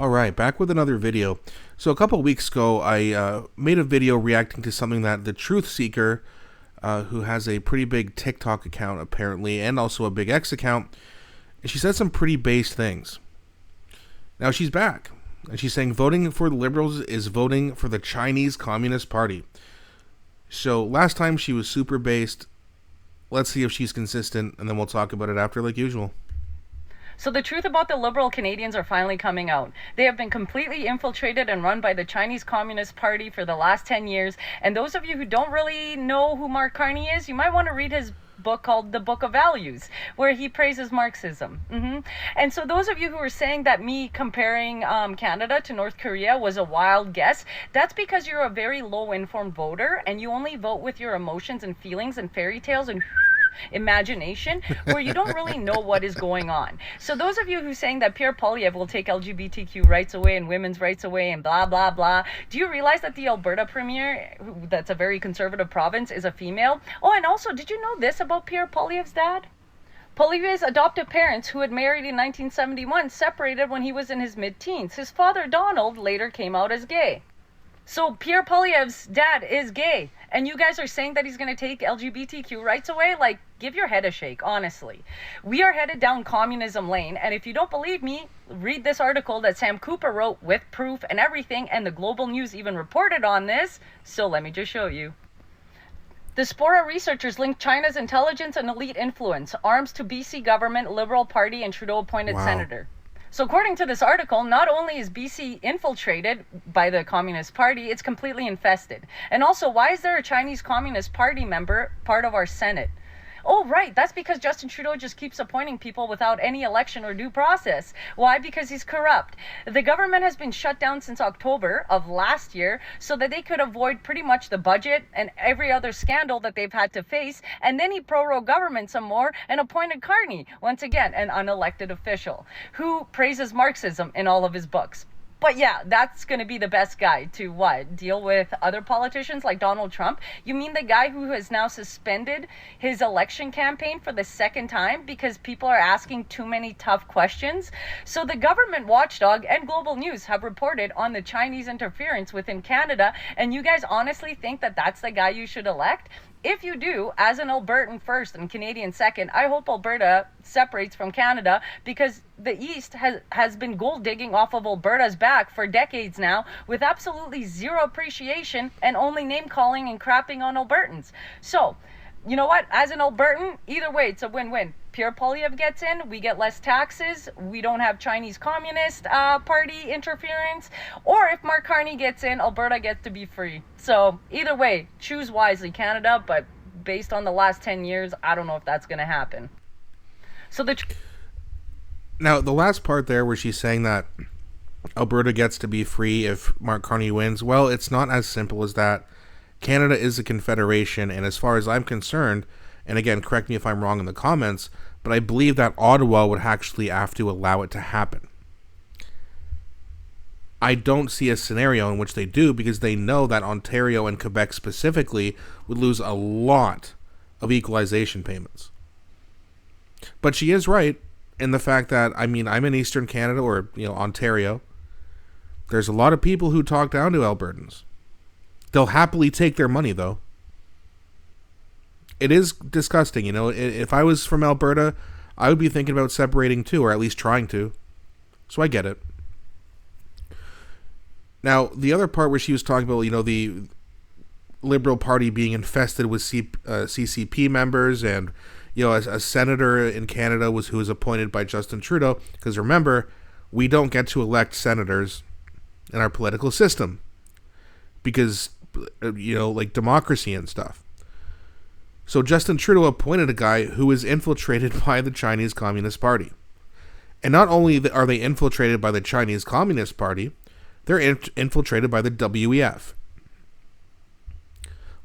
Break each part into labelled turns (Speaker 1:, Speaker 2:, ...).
Speaker 1: All right, back with another video. So a couple of weeks ago, I made a video reacting to something that the Truth Seeker, who has a pretty big TikTok account apparently, and also a big X account, and she said some pretty base things. Now she's back, and she's saying voting for the Liberals is voting for the Chinese Communist Party. So last time she was super based. Let's see if she's consistent, and then we'll talk about it after like usual.
Speaker 2: So the truth about the Liberal Canadians are finally coming out. They have been completely infiltrated and run by the Chinese Communist Party for the last 10 years. And those of you who don't really know who Mark Carney is, you might want to read his book called The Book of Values, where he praises Marxism. And so those of you who are saying that me comparing Canada to North Korea was a wild guess, that's because you're a very low-informed voter and you only vote with your emotions and feelings and fairy tales and imagination, where you don't really know what is going on. So those of you who saying that Pierre Poilievre will take LGBTQ rights away and women's rights away and blah blah blah, do you realize that the Alberta premier, that's a very conservative province, is a female? Oh, and also, did you know this about Pierre Poilievre's dad? Poilievre's adoptive parents, who had married in 1971, separated when he was in his mid-teens. His father, Donald, later came out as gay. So Pierre Poilievre's dad is gay, and you guys are saying that he's going to take LGBTQ rights away? Like, give your head a shake, honestly. We are headed down communism lane, and if you don't believe me, read this article that Sam Cooper wrote with proof and everything, and the Global News even reported on this, so let me just show you. The Spora researchers linked China's intelligence and elite influence, arms to BC government, Liberal Party, and Trudeau-appointed senator. So according to this article, not only is BC infiltrated by the Communist Party, it's completely infested. And also, why is there a Chinese Communist Party member part of our Senate? Oh, right, that's because Justin Trudeau just keeps appointing people without any election or due process. Why? Because he's corrupt. The government has been shut down since October of last year so that they could avoid pretty much the budget and every other scandal that they've had to face. And then he prorogued government some more and appointed Carney, once again, an unelected official, who praises Marxism in all of his books. But yeah, that's going to be the best guy to what? Deal with other politicians like Donald Trump? You mean the guy who has now suspended his election campaign for the second time because people are asking too many tough questions? So the government watchdog and Global News have reported on the Chinese interference within Canada, and you guys honestly think that that's the guy you should elect? If you do, as an Albertan first and Canadian second, I hope Alberta separates from Canada, because the East has been gold digging off of Alberta's back for decades now with absolutely zero appreciation and only name calling and crapping on Albertans. So, you know what? As an Albertan, either way, it's a win-win. Pierre Poilievre gets in, we get less taxes, we don't have Chinese Communist Party interference, or if Mark Carney gets in, Alberta gets to be free. So either way, choose wisely, Canada, but based on the last 10 years, I don't know if that's going to happen. So
Speaker 1: Now, the last part there where she's saying that Alberta gets to be free if Mark Carney wins, well, it's not as simple as that. Canada is a confederation, and as far as I'm concerned, and again, correct me if I'm wrong in the comments, but I believe that Ottawa would actually have to allow it to happen. I don't see a scenario in which they do, because they know that Ontario and Quebec specifically would lose a lot of equalization payments. But she is right in the fact that, I mean, I'm in Eastern Canada, or, Ontario. There's a lot of people who talk down to Albertans. They'll happily take their money, though. It is disgusting, if I was from Alberta, I would be thinking about separating too, or at least trying to. So I get it. Now, the other part where she was talking about, the Liberal Party being infested with CCP members, and, a senator in Canada who was appointed by Justin Trudeau, because remember, we don't get to elect senators in our political system because, like democracy and stuff. So Justin Trudeau appointed a guy who is infiltrated by the Chinese Communist Party. And not only are they infiltrated by the Chinese Communist Party, they're infiltrated by the WEF.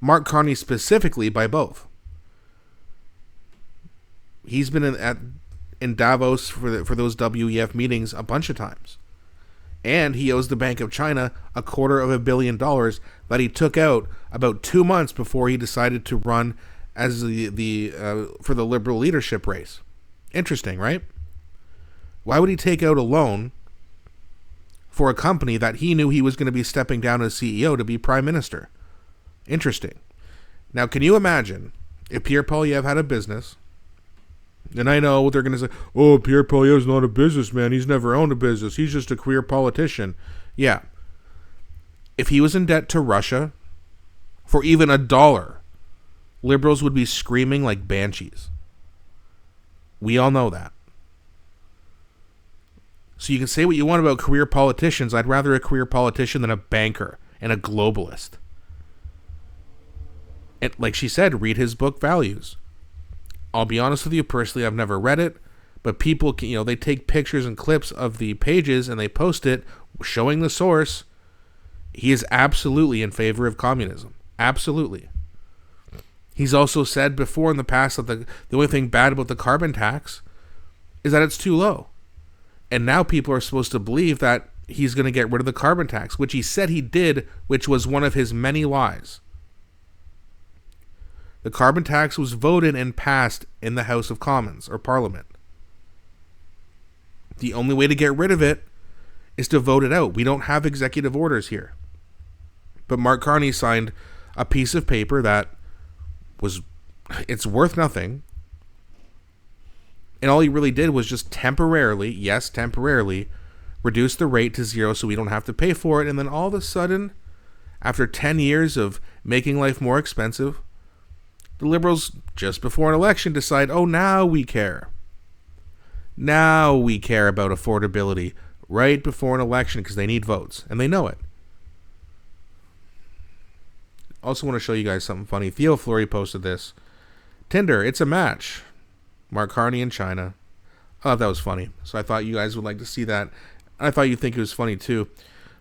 Speaker 1: Mark Carney specifically by both. He's been in Davos for those WEF meetings a bunch of times. And he owes the Bank of China $250 million that he took out about 2 months before he decided to run as for the Liberal leadership race. Interesting, right? Why would he take out a loan for a company that he knew he was going to be stepping down as CEO to be prime minister. Interesting. Now, can you imagine if Pierre Poilievre had a business? And I know what they're going to say, oh, Pierre Poilievre's not a businessman. He's never owned a business. He's just a career politician. Yeah. If he was in debt to Russia for even $1, liberals would be screaming like banshees. We all know that. So you can say what you want about career politicians. I'd rather a career politician than a banker and a globalist. And like she said, read his book, Values. I'll be honest with you, personally, I've never read it, but people, they take pictures and clips of the pages and they post it showing the source. He is absolutely in favor of communism. Absolutely. He's also said before in the past that the only thing bad about the carbon tax is that it's too low. And now people are supposed to believe that he's going to get rid of the carbon tax, which he said he did, which was one of his many lies. The carbon tax was voted and passed in the House of Commons, or Parliament. The only way to get rid of it is to vote it out. We don't have executive orders here. But Mark Carney signed a piece of paper that it's worth nothing. And all he really did was just temporarily, yes, temporarily, reduce the rate to 0 so we don't have to pay for it. And then all of a sudden, after 10 years of making life more expensive, the Liberals, just before an election, decide, oh, now we care. Now we care about affordability right before an election because they need votes, and they know it. Also want to show you guys something funny. Theo Fleury posted this. Tinder, it's a match. Mark Carney in China. I thought that was funny, so I thought you guys would like to see that. I thought you'd think it was funny too.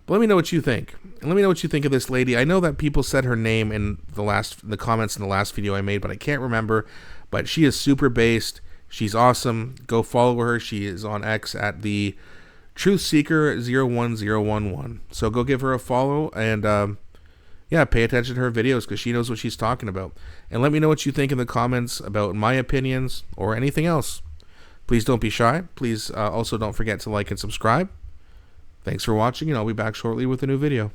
Speaker 1: But let me know what you think. And let me know what you think of this lady. I know that people said her name in the comments in the last video I made, but I can't remember. But she is super based. She's awesome. Go follow her. She is on X at the Truthseeker01011. So go give her a follow and pay attention to her videos because she knows what she's talking about. And let me know what you think in the comments about my opinions or anything else. Please don't be shy. Please also don't forget to like and subscribe. Thanks for watching, and I'll be back shortly with a new video.